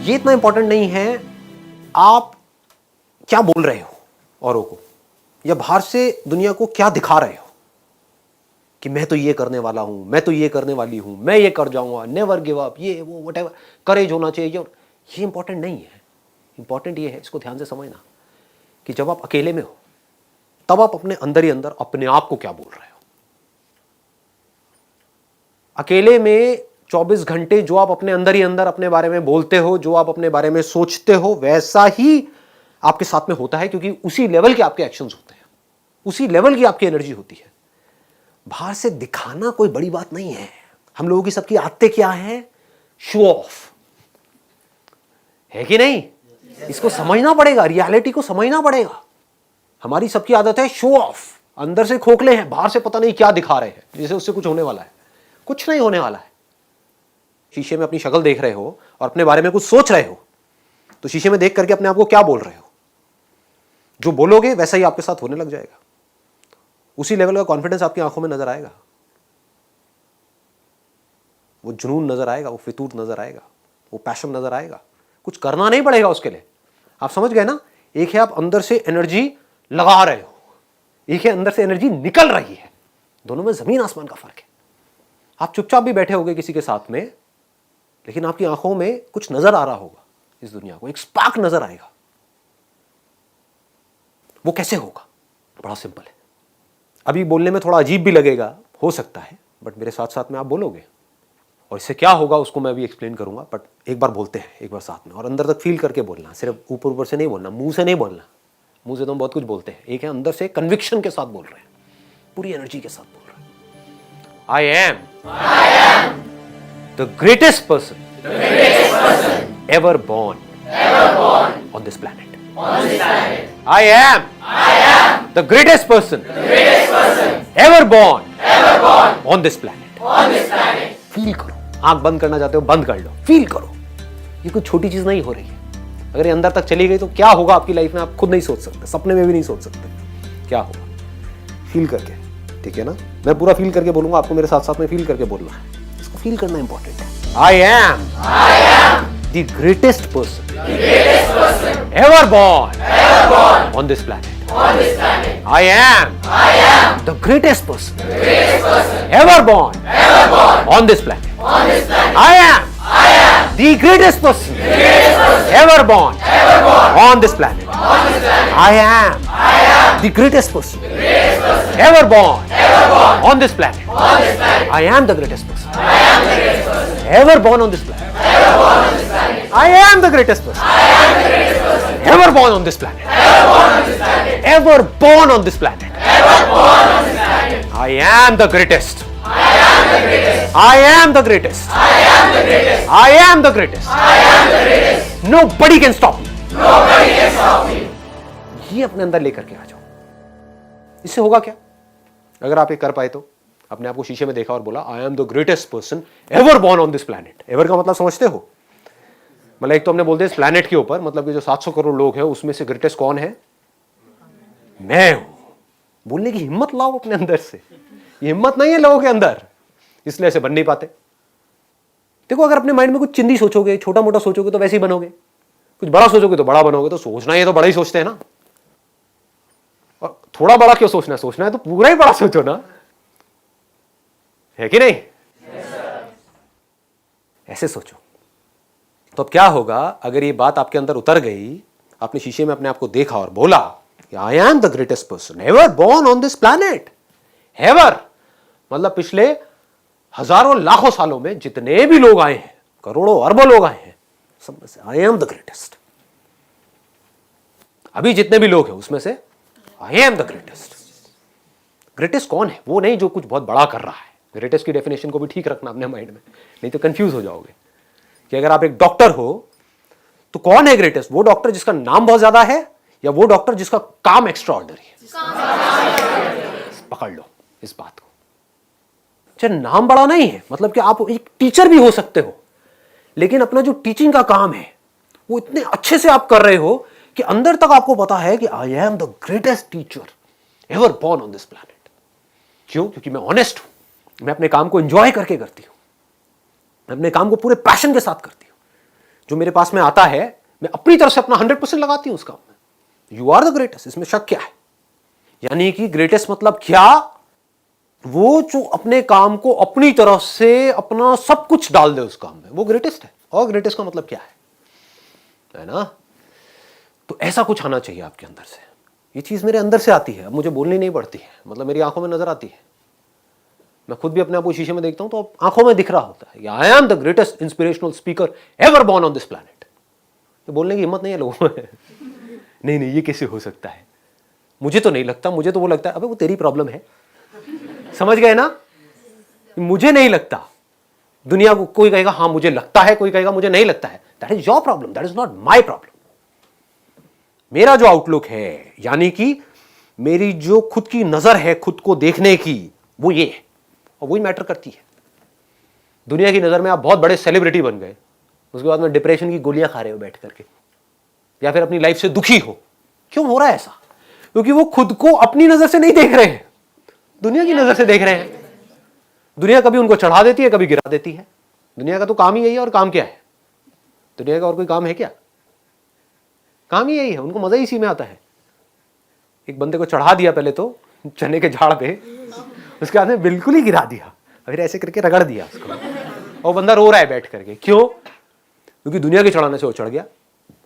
ये इतना इंपॉर्टेंट नहीं है आप क्या बोल रहे हो औरों को, या बाहर से दुनिया को क्या दिखा रहे हो कि मैं तो ये करने वाला हूं, मैं तो ये करने वाली हूं, मैं ये कर जाऊंगा, नेवर गिव अप, ये वो व्हाटएवर, करेज होना चाहिए। ये इंपॉर्टेंट नहीं है। इंपॉर्टेंट ये है, इसको ध्यान से समझना, कि जब आप अकेले में हो तब आप अपने अंदर ही अंदर अपने आप को क्या बोल रहे हो। अकेले में 24 घंटे जो आप अपने अंदर ही अंदर अपने बारे में बोलते हो, जो आप अपने बारे में सोचते हो, वैसा ही आपके साथ में होता है, क्योंकि उसी लेवल के आपके एक्शंस होते हैं, उसी लेवल की आपकी एनर्जी होती है। बाहर से दिखाना कोई बड़ी बात नहीं है। हम लोगों की सबकी आदतें क्या है? शो ऑफ, है कि नहीं? इसको समझना पड़ेगा, रियलिटी को समझना पड़ेगा। हमारी सबकी आदत है शो ऑफ, अंदर से खोखले हैं, बाहर से पता नहीं क्या दिखा रहे हैं, जैसे उससे कुछ होने वाला है। कुछ नहीं होने वाला है। शीशे में अपनी शक्ल देख रहे हो और अपने बारे में कुछ सोच रहे हो, तो शीशे में देख करके अपने आप को क्या बोल रहे हो? जो बोलोगे वैसा ही आपके साथ होने लग जाएगा। उसी लेवल का कॉन्फिडेंस आपकी आंखों में नजर आएगा, वो जुनून नजर आएगा, वो फितूर नजर आएगा, वो पैशन नजर आएगा। कुछ करना नहीं पड़ेगा उसके लिए। आप समझ गए ना? एक है आप अंदर से एनर्जी लगा रहे हो, एक है अंदर से एनर्जी निकल रही है। दोनों में जमीन आसमान का फर्क है। आप चुपचाप भी बैठे होगे किसी के साथ में, लेकिन आपकी आंखों में कुछ नजर आ रहा होगा, इस दुनिया को एक स्पार्क नजर आएगा। वो कैसे होगा? बड़ा सिंपल है। अभी बोलने में थोड़ा अजीब भी लगेगा, हो सकता है, बट मेरे साथ साथ में आप बोलोगे, और इससे क्या होगा उसको मैं अभी एक्सप्लेन करूंगा। बट एक बार बोलते हैं, एक बार साथ में, और अंदर तक फील करके बोलना, सिर्फ ऊपर ऊपर से नहीं बोलना, मुंह से नहीं बोलना। मुंह से तो हम बहुत कुछ बोलते हैं, एक है अंदर से कन्विक्शन के साथ बोल रहे हैं, पूरी एनर्जी के साथ बोल रहे हैं। आई am the greatest person ever born on this planet. I am the greatest person ever born on this planet. Feel करो। आंख बंद करना चाहते हो, बंद कर लो, फील करो। ये कोई छोटी चीज नहीं हो रही है। अगर ये अंदर तक चली गई तो क्या होगा आपकी लाइफ में, आप खुद नहीं सोच सकते, सपने में भी नहीं सोच सकते क्या होगा। फील करके, ठीक है ना? मैं पूरा फील करके बोलूंगा, आपको मेरे साथ साथ में फील करके बोलना है। इसको फील करना इंपॉर्टेंट है। I am the greatest person ever born on this planet. I am the greatest person ever born on this planet. I am the greatest person ever born on this planet. I am the greatest person ever born on this planet. I am the greatest person ever born on this planet. I am the greatest person ever born on this planet. Ever born on this planet. I am the greatest. I am the greatest. I am the greatest. Nobody can stop me. ये अपने अंदर लेकर के आ जाओ। इससे होगा क्या? अगर आप ये कर पाए तो, अपने आप को शीशे में देखा और बोला आई am the greatest person ever born on this planet. Ever का मतलब समझते हो? मतलब एक तो हमने बोल दिया इस प्लैनेट के ऊपर, मतलब कि जो 700 करोड़ लोग हैं उसमें से ग्रेटेस्ट कौन है? मैं हूं। बोलने की हिम्मत लाओ अपने अंदर से। ये हिम्मत नहीं है लोगों के अंदर, इसलिए ऐसे बन नहीं पाते। देखो, अगर अपने माइंड में कुछ चिंदी सोचोगे, छोटा मोटा सोचोगे तो वैसे ही बनोगे, कुछ बड़ा सोचोगे तो बड़ा बनोगे। तो सोचना है तो बड़ा ही सोचते हैं ना, और थोड़ा बड़ा क्यों सोचना है? सोचना है तो पूरा ही बड़ा सोचो ना, है कि नहीं? ऐसे सोचो। तो अब क्या होगा अगर ये बात आपके अंदर उतर गई, आपने शीशे में अपने आप को देखा और बोला आई am the greatest person ever born on this planet. Ever मतलब पिछले हजारों लाखों सालों में जितने भी लोग आए हैं, करोड़ों अरबों लोग आए हैं, सब में से आई एम द ग्रेटेस्ट। अभी जितने भी लोग हैं उसमें से आई एम द ग्रेटेस्ट। ग्रेटेस्ट कौन है? वो नहीं जो कुछ बहुत बड़ा कर रहा है। ग्रेटेस्ट की डेफिनेशन को भी ठीक रखना अपने माइंड में, नहीं तो कंफ्यूज हो जाओगे। कि अगर आप एक डॉक्टर हो तो कौन है ग्रेटेस्ट? वो डॉक्टर जिसका नाम बहुत ज्यादा है, या वो डॉक्टर जिसका काम एक्स्ट्रा ऑर्डिनरी है? पकड़ लो इस बात को। चाहे नाम बड़ा नहीं है, मतलब कि आप एक टीचर भी हो सकते हो, लेकिन अपना जो टीचिंग का काम है वो इतने अच्छे से आप कर रहे हो कि अंदर तक आपको पता है कि आई am the greatest teacher ever born on this planet. क्यों? क्योंकि मैं ऑनेस्ट हूं, मैं अपने काम को एंजॉय करके करती हूं, मैं अपने काम को पूरे पैशन के साथ करती हूं। जो मेरे पास में आता है मैं अपनी तरफ से अपना 100% लगाती हूं उस काम में। यू आर द ग्रेटेस्ट, इसमें शक क्या है? यानी कि ग्रेटेस्ट मतलब क्या? वो जो अपने काम को अपनी तरफ से अपना सब कुछ डाल दे उस काम में, वो ग्रेटेस्ट है। और ग्रेटेस्ट का मतलब क्या है ना? तो ऐसा कुछ आना चाहिए आपके अंदर से। ये चीज मेरे अंदर से आती है, अब मुझे बोलनी नहीं पड़ती है, मतलब मेरी आंखों में नजर आती है। मैं खुद भी अपने आप को शीशे में देखता हूं तो आंखों में दिख रहा होता है, आई am the greatest inspirational speaker ever born on this planet. ये बोलने की हिम्मत नहीं है लोगों में। नहीं नहीं, ये कैसे हो सकता है? मुझे तो नहीं लगता, मुझे तो वो लगता है अबे वो तेरी प्रॉब्लम है। समझ गए ना? मुझे नहीं लगता। दुनिया को कोई कहेगा हाँ मुझे लगता है, कोई कहेगा मुझे नहीं लगता है। That is your problem, that is not my problem. मेरा जो आउटलुक है, यानी कि मेरी जो खुद की नजर है खुद को देखने की, वो ये है और वही मैटर करती है। दुनिया की नजर में आप बहुत बड़े सेलिब्रिटी बन गए, उसके बाद में डिप्रेशन की गोलियां खा रहे हो बैठ करके, या फिर अपनी लाइफ से दुखी हो। क्यों हो रहा है ऐसा? क्योंकि वो खुद को अपनी नजर से नहीं देख रहे हैं, दुनिया की नजर से देख रहे हैं। दुनिया कभी उनको चढ़ा देती है, कभी गिरा देती है। दुनिया का तो काम ही यही है। और काम क्या है? दुनिया का और कोई काम है क्या? काम ही यही है, उनको मजा ही इसी में आता है। एक बंदे को चढ़ा दिया पहले तो चने के झाड़ पे, उसके बाद में बिल्कुल ही गिरा दिया, फिर ऐसे करके रगड़ दिया उसको, और बंदा रो रहा है बैठ करके। क्यों? क्योंकि दुनिया के चढ़ाने से वो चढ़ गया।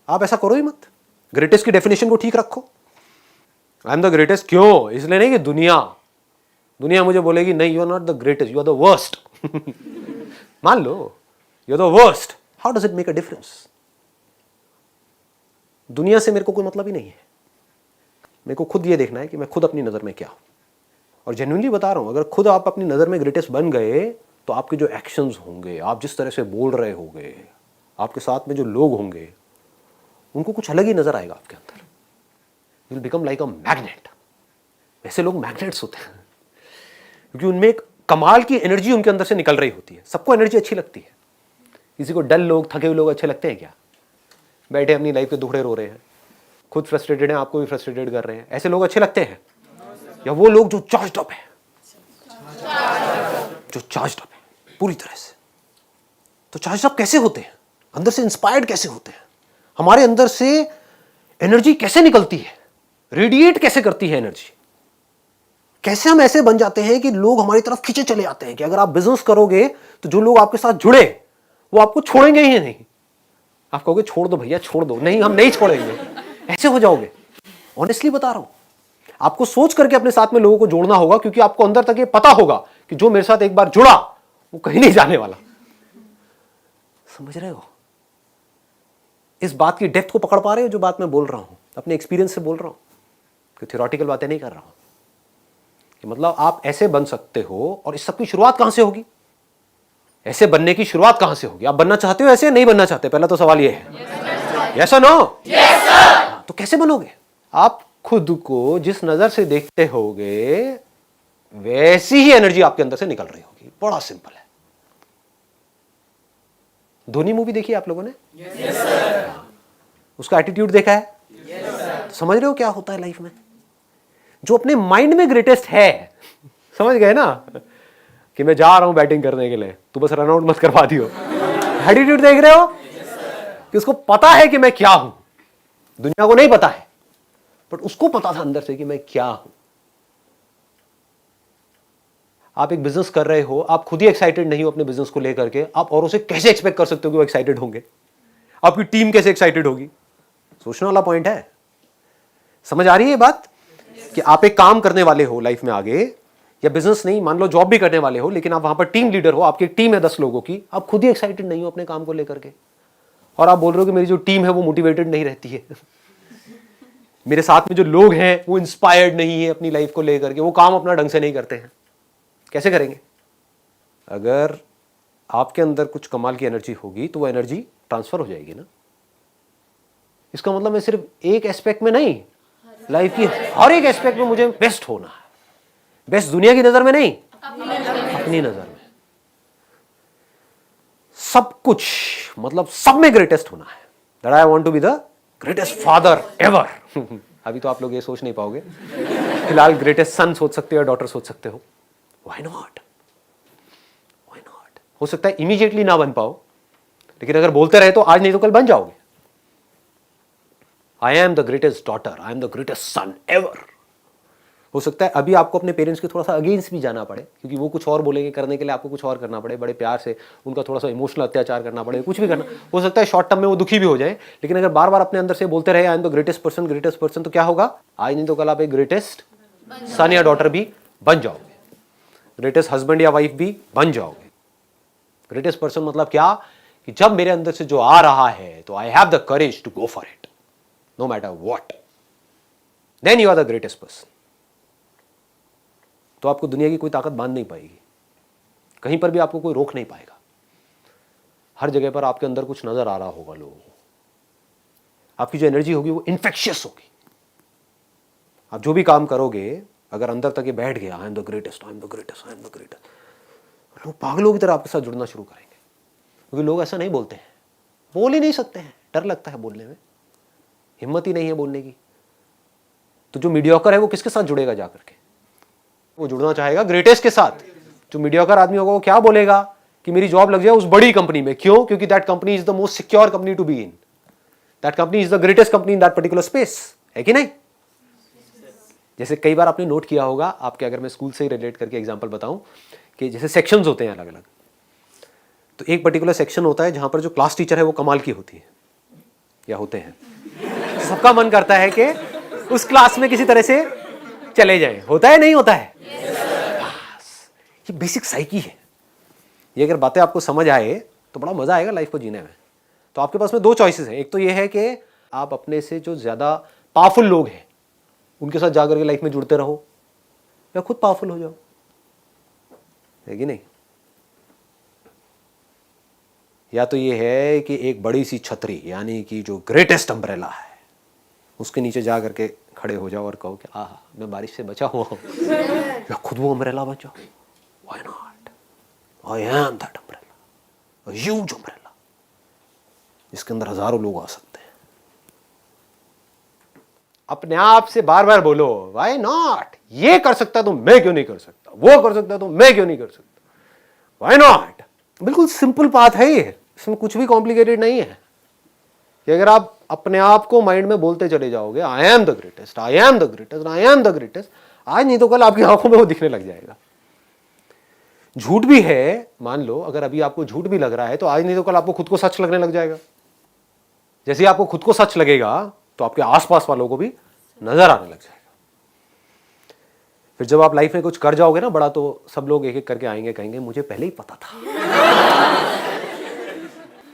आप ऐसा करो ही मत। ग्रेटेस्ट की डेफिनेशन को ठीक रखो। आई एम द ग्रेटेस्ट क्यों? इसलिए नहीं कि दुनिया मुझे बोलेगी नहीं you are not the greatest, you are the worst. मान लो you are the worst, how does it make a difference? दुनिया से मेरे को कोई मतलब ही नहीं है। मेरे को खुद ये देखना है कि मैं खुद अपनी नजर में क्या हूं। और जेन्युइनली बता रहा हूं, अगर खुद आप अपनी नजर में ग्रेटेस्ट बन गए तो आपके जो एक्शंस होंगे, आप जिस तरह से बोल रहे होंगे, आपके साथ में जो लोग होंगे, उनको कुछ अलग ही नजर आएगा आपके अंदर। You will become like a magnet. ऐसे लोग मैग्नेट्स होते हैं क्योंकि उनमें एक कमाल की एनर्जी उनके अंदर से निकल रही होती है। सबको एनर्जी अच्छी लगती है। किसी को डल लोग, थके हुए लोग अच्छे लगते हैं क्या? बैठे अपनी लाइफ के दुखड़े रो रहे हैं, खुद फ्रस्ट्रेटेड हैं, आपको भी फ्रस्ट्रेटेड कर रहे हैं, ऐसे लोग अच्छे लगते हैं? या वो लोग जो चार्ज्ड अप है, जो चार्ज्ड अप है पूरी तरह से? तो चार्ज्ड अप कैसे होते हैं? अंदर से इंस्पायर्ड कैसे होते हैं? हमारे अंदर से एनर्जी कैसे निकलती है? रेडिएट कैसे करती है एनर्जी? कैसे हम ऐसे बन जाते हैं कि लोग हमारी तरफ खींचे चले आते हैं कि अगर आप बिजनेस करोगे तो जो लोग आपके साथ जुड़े वो आपको छोड़ेंगे ही नहीं। आप कहोगे छोड़ दो भैया, छोड़ दो। नहीं, हम नहीं छोड़ेंगे। ऐसे हो जाओगे। ऑनेस्टली बता रहा हूं, आपको सोच करके अपने साथ में लोगों को जोड़ना होगा, क्योंकि आपको अंदर तक ये पता होगा कि जो मेरे साथ एक बार जुड़ा वो कहीं नहीं जाने वाला। समझ रहे हो? इस बात की डेप्थ को पकड़ पा रहे हो? जो बात मैं बोल रहा हूं अपने एक्सपीरियंस से बोल रहा हूं, कि थ्योरेटिकल बातें नहीं कर रहा हूं। कि मतलब आप ऐसे बन सकते हो। और इस सब की शुरुआत कहां से होगी? ऐसे बनने की शुरुआत कहां से होगी? आप बनना चाहते हो ऐसे? नहीं बनना चाहते? पहला तो सवाल ये है। यस और नो? Yes sir. तो कैसे बनोगे? आप खुद को जिस नजर से देखते होगे वैसी ही एनर्जी आपके अंदर से निकल रही होगी। बड़ा सिंपल है। धोनी मूवी देखी आप लोगों ने? Yes sir. उसका एटीट्यूड देखा है? Yes sir. समझ रहे हो क्या होता है लाइफ में? जो अपने माइंड में ग्रेटेस्ट है, समझ गए ना, कि मैं जा रहा हूं बैटिंग करने के लिए, तू बस रन आउट मत करवा दियो। एटीट्यूड देख रहे हो? कि उसको पता है कि मैं क्या हूं। दुनिया को नहीं पता है, बट उसको पता था अंदर से कि मैं क्या हूं। आप एक बिजनेस कर रहे हो, आप खुद ही एक्साइटेड नहीं हो अपने बिजनेस को लेकर के, आप औरों से कैसे एक्सपेक्ट कर सकते हो कि वो एक्साइटेड होंगे? आपकी टीम कैसे एक्साइटेड होगी? सोचने वाला पॉइंट है। समझ आ रही है ये बात? कि आप एक काम करने वाले हो लाइफ में आगे, या बिजनेस नहीं, मान लो जॉब भी करने वाले हो, लेकिन आप वहां पर टीम लीडर हो, आपकी टीम है 10 लोगों की, आप खुद ही एक्साइटेड नहीं हो अपने काम को लेकर के, और आप बोल रहे हो कि मेरी जो टीम है वो मोटिवेटेड नहीं रहती है। मेरे साथ में जो लोग हैं वो इंस्पायर्ड नहीं है अपनी लाइफ को लेकर के, वो काम अपना ढंग से नहीं करते हैं। कैसे करेंगे? अगर आपके अंदर कुछ कमाल की एनर्जी होगी तो वो एनर्जी ट्रांसफर हो जाएगी ना। इसका मतलब मैं सिर्फ एक एस्पेक्ट में नहीं, लाइफ की हर एक एस्पेक्ट में मुझे बेस्ट होना है। बेस्ट दुनिया की नजर में नहीं, अपनी नजर में। सब कुछ, मतलब सब में ग्रेटेस्ट होना है। That I want to be the greatest father ever. अभी तो आप लोग ये सोच नहीं पाओगे, फिलहाल ग्रेटेस्ट सन सोच सकते हो, डॉटर सोच सकते हो। Why not? Why not? हो सकता है इमीडिएटली ना बन पाओ, लेकिन अगर बोलते रहे तो आज नहीं तो कल बन जाओगे। I am the greatest daughter, I am the greatest son ever. हो सकता है अभी आपको अपने पेरेंट्स के थोड़ा सा अगेंस्ट भी जाना पड़े, क्योंकि वो कुछ और बोलेंगे, करने के लिए आपको कुछ और करना पड़े, बड़े प्यार से उनका थोड़ा सा इमोशनल अत्याचार करना पड़े, कुछ भी करना हो सकता है। शॉर्ट टर्म में वो दुखी भी हो जाए, लेकिन अगर बार बार अपने अंदर से बोलते रहे आई एम द ग्रेटेस्ट पर्सन, तो क्या होगा? आज नहीं तो कल आप एक ग्रेटेस्ट सन या डॉटर भी बन जाओगे, ग्रेटेस्ट हस्बैंड या वाइफ भी बन जाओगे। ग्रेटेस्ट पर्सन मतलब क्या? कि जब मेरे अंदर से जो आ रहा है तो I have the courage to go for it, no matter what, then you are the greatest person. तो आपको दुनिया की कोई ताकत बांध नहीं पाएगी, कहीं पर भी आपको कोई रोक नहीं पाएगा। हर जगह पर आपके अंदर कुछ नजर आ रहा होगा लोगों को, आपकी जो एनर्जी होगी वो इन्फेक्शियस होगी। आप जो भी काम करोगे, अगर अंदर तक ये बैठ गया आई am the greatest, I am the greatest, I am the greatest, लोग पागलों की तरह आपके साथ जुड़ना शुरू करेंगे। क्योंकि लोग ऐसा नहीं बोलते हैं, बोल ही नहीं सकते हैं, डर लगता है बोलने में, हिम्मत ही नहीं है बोलने की। तो जो मीडियोकर है वो किसके साथ जुड़ेगा जाकर के? वो जुड़ना चाहेगा ग्रेटेस्ट के साथ। जो मीडियोकर आदमी होगा वो क्या बोलेगा? कि मेरी जॉब लग जाए उस बड़ी कंपनी में। क्यों? क्योंकि that company is the most secure company to be in, that company is the greatest company in that particular space, है कि नहीं? जैसे कई बार आपने नोट किया होगा, आपके अगर मैं स्कूल से ही रिलेट करके एग्जांपल बताऊं, कि जैसे सेक्शंस होते हैं अलग अलग, तो एक पर्टिकुलर सेक्शन होता है जहां पर जो क्लास टीचर है वो कमाल की होती है या होते हैं। सबका मन करता है कि उस क्लास में किसी तरह से चले जाएं, होता है नहीं होता है? बस ये बेसिक साइकी है। ये अगर बातें आपको समझ आए तो बड़ा मजा आएगा लाइफ को जीने में। तो आपके पास में दो चॉइसेस हैं, एक तो ये है कि आप अपने से जो ज्यादा पावरफुल लोग हैं उनके साथ जाकर के लाइफ में जुड़ते रहो, या खुद पावरफुल हो जाओ, है कि नहीं? या तो ये है कि एक बड़ी सी छतरी, यानी कि जो ग्रेटेस्ट अम्ब्रेला है, उसके नीचे जा करके खड़े हो जाओ और कहो कि आह मैं बारिश से बचा हुआ हूं, या खुद वो अम्ब्रेला बन जाओ। Why not? I am that umbrella, a huge umbrella, जिसके अंदर हजारों लोग आ सकते हैं। अपने आप से बार बार बोलो व्हाई नॉट? ये कर सकता तो मैं क्यों नहीं कर सकता, वो कर सकता तो मैं क्यों नहीं कर सकता, व्हाई नॉट? बिल्कुल सिंपल बात है ये, इसमें कुछ भी कॉम्प्लिकेटेड नहीं है। कि अगर आप अपने आप को माइंड में बोलते चले जाओगे I am the greatest, I am the greatest, I am the greatest, आज नहीं तो कल आपकी आंखों में वो दिखने लग जाएगा। झूठ भी है, मान लो अगर अभी आपको झूठ भी लग रहा है तो आज नहीं तो कल आपको खुद को सच लगने लग जाएगा। जैसे ही आपको खुद को सच लगेगा तो आपके आसपास वालों को भी नजर आने लग जाएगा। फिर जब आप लाइफ में कुछ कर जाओगे ना बड़ा, तो सब लोग एक एक करके आएंगे, कहेंगे मुझे पहले ही पता था,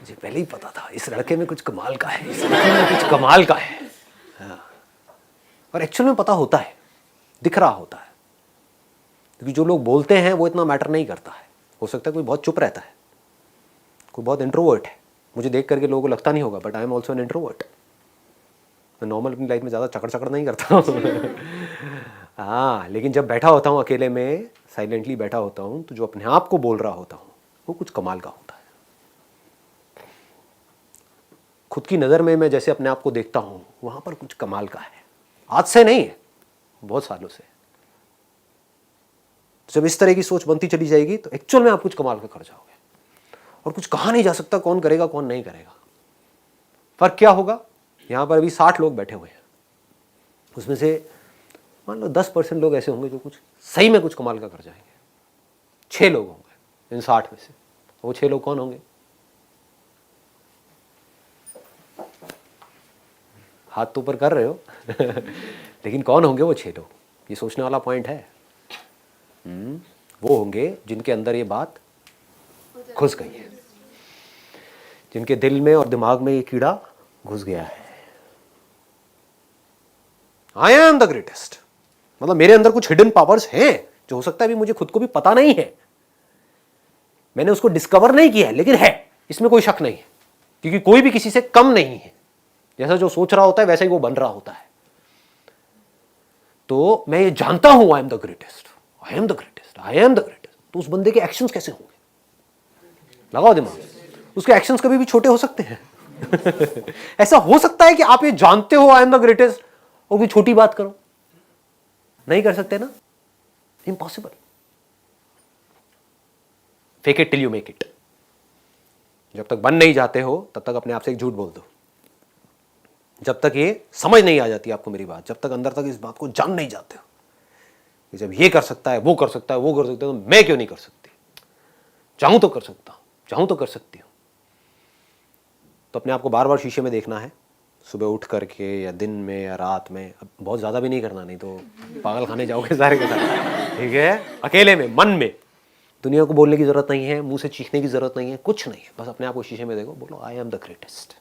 मुझे पहले ही पता था, इस लड़के में कुछ कमाल का है, इस लड़के में कुछ कमाल का है। हाँ। और एक्चुअल में पता होता है, दिख रहा होता है, क्योंकि जो लोग बोलते हैं वो इतना मैटर नहीं करता है। हो सकता है कोई बहुत चुप रहता है, कोई बहुत इंट्रोवर्ट है, मुझे देख करके लोगों को लगता नहीं होगा, but I am also an introvert. मैं नॉर्मल अपनी लाइफ में ज़्यादा चकड़ चकड़ नहीं करता हूँ। हाँ, लेकिन जब बैठा होता हूँ अकेले में, साइलेंटली बैठा होता हूँ, तो जो अपने आप को बोल रहा होता हूँ वो कुछ कमाल का होता है। खुद की नज़र में मैं जैसे अपने आप को देखता हूँ वहाँ पर कुछ कमाल का है। आज से नहीं है, बहुत सालों से। जब इस तरह की सोच बनती चली जाएगी तो एक्चुअल में आप कुछ कमाल का कर जाओगे। और कुछ कहा नहीं जा सकता कौन करेगा कौन नहीं करेगा। फर्क क्या होगा? यहाँ पर अभी 60 लोग बैठे हुए हैं, उसमें से मान लो 10% लोग ऐसे होंगे जो कुछ सही में कुछ कमाल का कर जाएंगे। 6 लोग होंगे इन 60 में से। वो 6 लोग कौन होंगे? हाथ तो ऊपर कर रहे हो लेकिन कौन होंगे वो 6 लोग? ये सोचने वाला पॉइंट है। वो होंगे जिनके अंदर ये बात घुस गई है, जिनके दिल में और दिमाग में ये कीड़ा घुस गया है। आई एम द ग्रेटेस्ट, मतलब मेरे अंदर कुछ हिडन पावर्स हैं जो हो सकता है अभी मुझे खुद को भी पता नहीं है, मैंने उसको डिस्कवर नहीं किया है, लेकिन है, इसमें कोई शक नहीं है। क्योंकि कोई भी किसी से कम नहीं है, जैसा जो सोच रहा होता है वैसा ही वो बन रहा होता है। तो मैं ये जानता हूं I am the greatest, I am the greatest, I am the greatest. तो उस बंदे के एक्शंस कैसे होंगे? लगाओ दिमाग, उसके एक्शंस कभी भी छोटे हो सकते हैं। ऐसा हो सकता है कि आप ये जानते हो आई एम द ग्रेटेस्ट और कोई छोटी बात करो? नहीं कर सकते ना, impossible. Fake it till you make it. जब तक बन नहीं जाते हो तब तक अपने आप से एक झूठ बोल दो। जब तक ये समझ नहीं आ जाती आपको मेरी बात, जब तक अंदर तक इस बात को जान नहीं जाते हो कि जब ये कर सकता है, वो कर सकता है, वो कर सकता है, तो मैं क्यों नहीं कर सकती? चाहूं तो कर सकता हूं, चाहूं तो कर सकती हूं। तो अपने आप को बार बार शीशे में देखना है, सुबह उठ करके या दिन में या रात में। अब बहुत ज़्यादा भी नहीं करना, नहीं तो पागल खाने जाओगे सारे के सारे, ठीक है? अकेले में, मन में। दुनिया को बोलने की ज़रूरत नहीं है, मुंह से चीखने की ज़रूरत नहीं है, कुछ नहीं है। बस अपने आप को शीशे में देखो, बोलो आई am the greatest,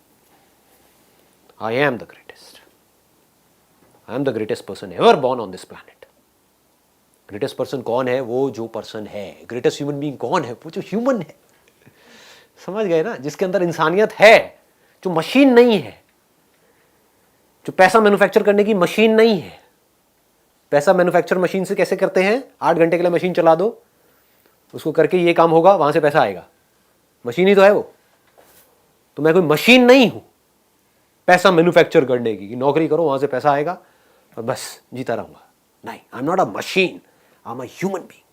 I am the greatest, I am the greatest person ever born on this planet. Greatest person कौन है? वो जो पर्सन है। ग्रेटेस्ट ह्यूमन बीइंग कौन है? वो जो ह्यूमन है। समझ गए ना? जिसके अंदर इंसानियत है, जो मशीन नहीं है, जो पैसा मैन्युफैक्चर करने की मशीन नहीं है। पैसा मैन्युफैक्चर मशीन से कैसे करते हैं? 8 घंटे के लिए मशीन चला दो, उसको करके ये काम होगा, वहां से पैसा आएगा। मशीन ही तो है वो। तो मैं कोई मशीन नहीं हूं पैसा मैन्युफैक्चर करने की, नौकरी करो वहां से पैसा आएगा और बस जीता रहूंगा। नहीं, I am not a machine, I am a human being.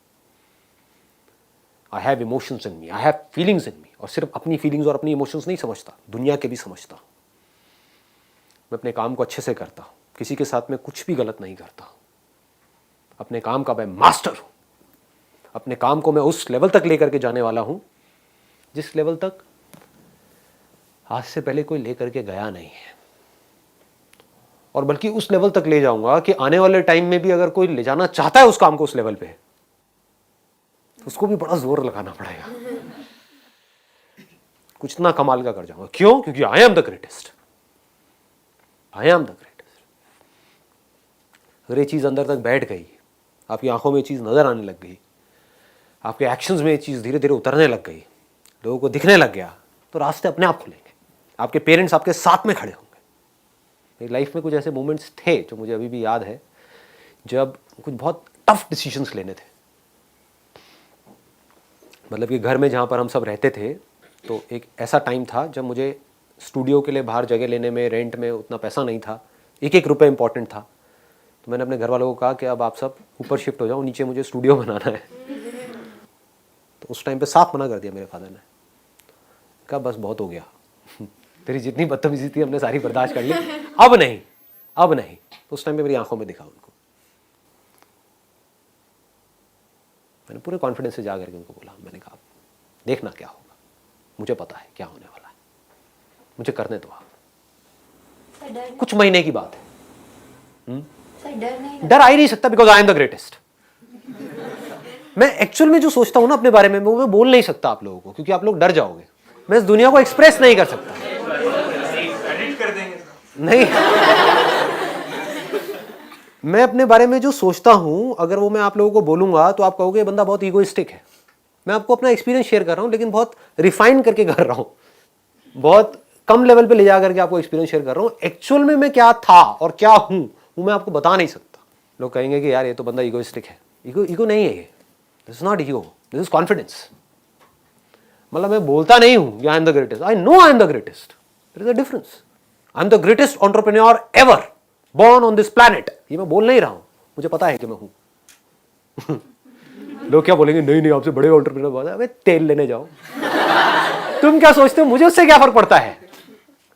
I have emotions in me, I have feelings in me. और सिर्फ अपनी फीलिंग्स और अपनी इमोशंस नहीं समझता, दुनिया के भी समझता हूं। मैं अपने काम को अच्छे से करता हूं, किसी के साथ में कुछ भी गलत नहीं करता। अपने काम का मैं मास्टर हूं। अपने काम को मैं उस लेवल तक लेकर के जाने वाला हूं जिस लेवल तक आज से पहले कोई लेकर के गया नहीं है। और बल्कि उस लेवल तक ले जाऊंगा कि आने वाले टाइम में भी अगर कोई ले जाना चाहता है उस काम को उस लेवल पे, उसको भी बड़ा जोर लगाना पड़ेगा। कुछ इतना कमाल का कर जाऊंगा। क्यों? क्योंकि आई am the greatest, I am the greatest. अगर ये चीज अंदर तक बैठ गई, आपकी आंखों में ये चीज नजर आने लग गई, आपके एक्शंस में ये चीज धीरे धीरे उतरने लग गई, लोगों को दिखने लग गया, तो रास्ते अपने आप खुलेंगे। आपके पेरेंट्स आपके साथ में खड़े होंगे। मेरी लाइफ में कुछ ऐसे मोमेंट्स थे जो मुझे अभी भी याद है, जब कुछ बहुत टफ डिसीजंस लेने थे। मतलब कि घर में जहाँ पर हम सब रहते थे, तो एक ऐसा टाइम था जब मुझे स्टूडियो के लिए बाहर जगह लेने में, रेंट में उतना पैसा नहीं था। एक एक रुपये इंपॉर्टेंट था। तो मैंने अपने घर वालों को कहा कि अब आप सब ऊपर शिफ्ट हो जाओ, नीचे मुझे स्टूडियो बनाना है। तो उस टाइम पे साफ मना कर दिया मेरे फादर ने। कहा बस बहुत हो गया, तेरी जितनी बदतमीजी थी हमने सारी बर्दाश्त कर ली, अब नहीं, अब नहीं। तो उस टाइम पे मेरी आंखों में दिखा उनको। मैंने पूरे कॉन्फिडेंस से जा करके उनको बोला, मैंने कहा देखना क्या होगा, मुझे पता है क्या होने वाला है, मुझे करने दो आप। कुछ महीने की बात है। डर आ ही नहीं सकता, because I am the greatest. मैं एक्चुअल में जो सोचता हूं ना अपने बारे में, वो मैं बोल नहीं सकता आप लोगों को, क्योंकि आप लोग डर जाओगे। मैं इस दुनिया को एक्सप्रेस नहीं कर सकता। नहीं, मैं अपने बारे में जो सोचता हूं, अगर वो मैं आप लोगों को बोलूंगा तो आप कहोगे बंदा बहुत ईगोइस्टिक है। मैं आपको अपना एक्सपीरियंस शेयर कर रहा हूं, लेकिन बहुत रिफाइन करके कर रहा हूं, बहुत कम लेवल पे ले जा करके आपको एक्सपीरियंस शेयर कर रहा हूं। एक्चुअल में मैं क्या था और क्या हूं वो मैं आपको बता नहीं सकता। लोग कहेंगे कि यार ये तो बंदा ईगोइस्टिक है। ईगो नहीं है ये, this is not ego, this is confidence. मतलब मैं बोलता नहीं हूं I am the greatest, I know I am the greatest. There is a difference. I am the greatest entrepreneur ever born on this planet। ये मैं बोल नहीं रहा हूं, मुझे पता है कि मैं हूं। लोग क्या बोलेंगे, नहीं नहीं आपसे बड़े एंटरप्रेन्योर बहुत है। अबे तेल लेने जाओ। तुम क्या सोचते हो मुझे उससे क्या फर्क पड़ता है?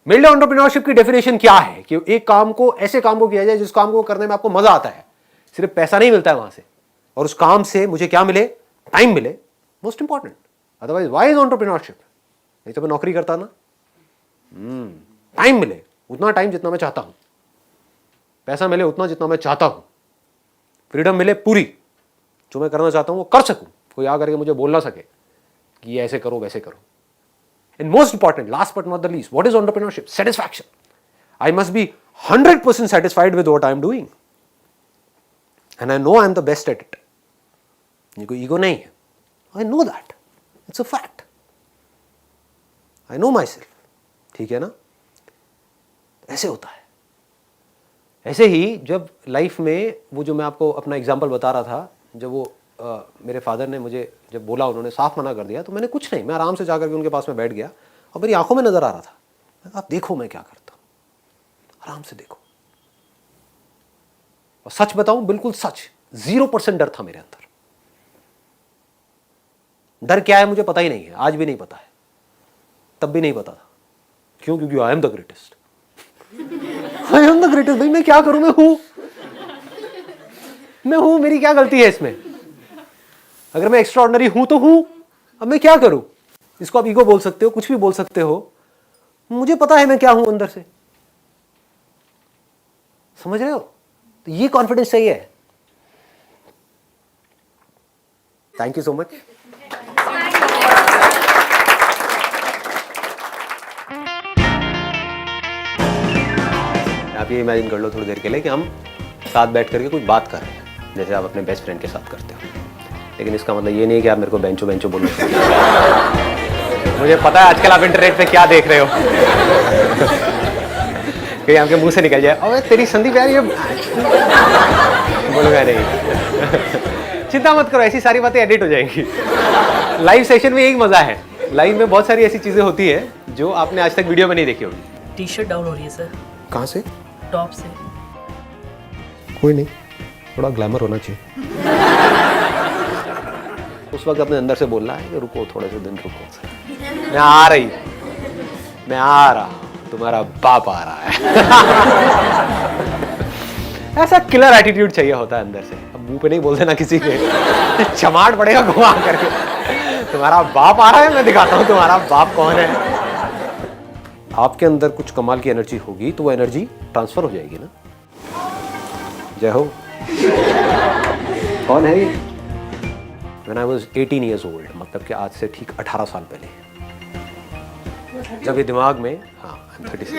मेरे लिए एंटरप्रेन्योरशिप की डेफिनेशन क्या है कि एक काम को, ऐसे काम को किया जाए जिस काम को करने में आपको मजा आता है, सिर्फ पैसा नहीं मिलता है वहां से, और उस काम से मुझे क्या मिले? टाइम मिले, most important. Otherwise why is entrepreneurship? नहीं तो मैं नौकरी करता ना। टाइम मिले, उतना टाइम जितना मैं चाहता हूं, पैसा मिले उतना जितना मैं चाहता हूं, फ्रीडम मिले पूरी, जो मैं करना चाहता हूं वो कर सकूं, कोई आकर के मुझे बोल ना सके कि ये ऐसे करो वैसे करो। And most important, last but not the least, what is entrepreneurship? Satisfaction. I must be 100% satisfied with what I am doing and I know I am the best at it। ये कोई ईगो नहीं है, I know that, it's a fact, I know myself। ठीक है ना? ऐसे होता है। ऐसे ही जब लाइफ में वो जो मैं आपको अपना एग्जांपल बता रहा था, जब वो मेरे फादर ने मुझे जब बोला, उन्होंने साफ मना कर दिया, तो मैंने कुछ नहीं, मैं आराम से जाकर के उनके पास में बैठ गया और मेरी आंखों में नजर आ रहा था, आप देखो मैं क्या करता हूं, आराम से देखो। और सच बताऊं, बिल्कुल सच, 0% डर था मेरे अंदर। डर क्या है मुझे पता ही नहीं है, आज भी नहीं पता है। तब भी नहीं पता था। क्यों? क्योंकि आई am the greatest. I am the greatest. भाई मैं क्या करूं? मैं हूं, मेरी क्या गलती है इसमें? अगर मैं एक्स्ट्रा ऑर्डिनरी हूं तो हूं, अब मैं क्या करूं? इसको आप ईगो बोल सकते हो, कुछ भी बोल सकते हो, मुझे पता है मैं क्या हूं अंदर से। समझ रहे हो? तो ये कॉन्फिडेंस चाहिए। Thank you so much. आप ये इमेजिन कर लो थोड़ी देर के लिए कि हम साथ बैठ करके कुछ बात कर रहे हैं, जैसे आप अपने बेस्ट फ्रेंड के साथ करते हो। लेकिन इसका मतलब ये नहीं है कि आप मेरे को बेंचो बेंचो बोलो। मुझे पता है आजकल आप इंटरनेट पे क्या देख रहे हो। कहीं आपके मुंह से निकल जाए, अबे तेरी संदीप यार ये बोलूंगा नहीं। चिंता मत करो, ऐसी सारी बातें एडिट हो जाएंगी। लाइव सेशन में यही मजा है। लाइव में बहुत सारी ऐसी चीजें होती है जो आपने आज तक वीडियो में नहीं देखी होगी। टी शर्ट डाउन हो रही है सर। कहाँ से? टॉप से। कोई नहीं, थोड़ा ग्लैमर होना चाहिए। उस वक्त अपने अंदर से बोलना है कि रुको, थोड़े से दिन रुको, मैं आ रहा, तुम्हारा बाप आ रहा है। ऐसा किलर एटीट्यूड चाहिए होता है अंदर से। अब मुंह पे नहीं बोल देना किसी के, चमाट पड़ेगा घुमा करके। तुम्हारा बाप आ रहा है, मैं दिखाता हूँ तुम्हारा बाप कौन है। आपके अंदर कुछ कमाल की एनर्जी होगी तो वो एनर्जी ट्रांसफर हो जाएगी ना। जय हो। कौन है ये? When I was 18 years old, मतलब कि आज से ठीक 18 साल पहले, जब ये दिमाग में, हाँ I'm 36।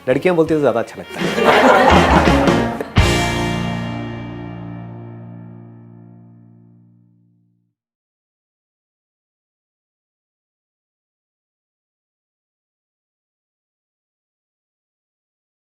लड़कियां बोलती है तो ज्यादा अच्छा लगता है।